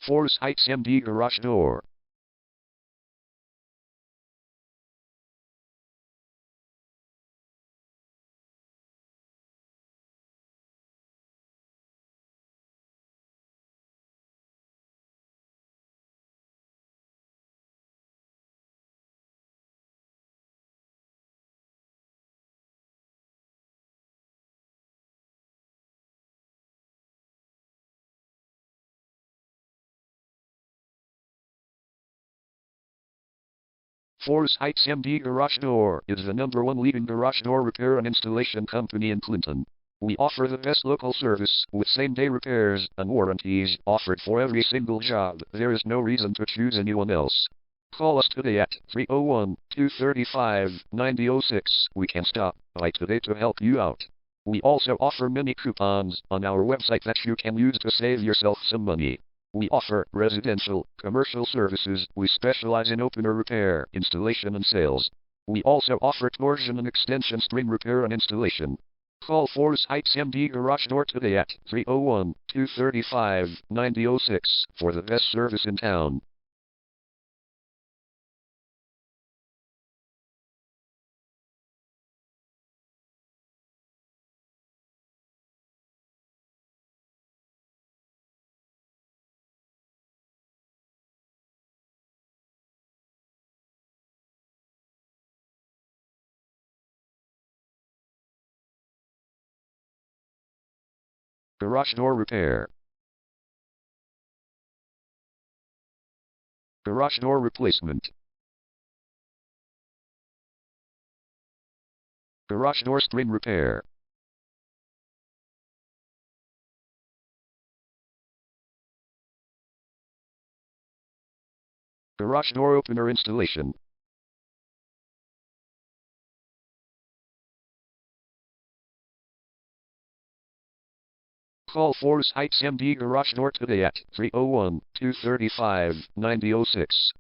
Forest Heights MD Garage Door. Forest Heights MD Garage Door is the #1 leading garage door repair and installation company in Clinton. We offer the best local service with same-day repairs and warranties offered for every single job. There is no reason to choose anyone else. Call us today at 301-235-9006. We can stop by today to help you out. We also offer many coupons on our website that you can use to save yourself some money. We offer residential, commercial services. We specialize in opener repair, installation and sales. We also offer torsion and extension string repair and installation. Call Forest Heights MD Garage Door today at 301-235-9006 for the best service in town. Garage door repair. Garage door replacement. Garage door string repair. Garage door opener installation. Call Forest Heights MD Garage Door today at 301-235-9006.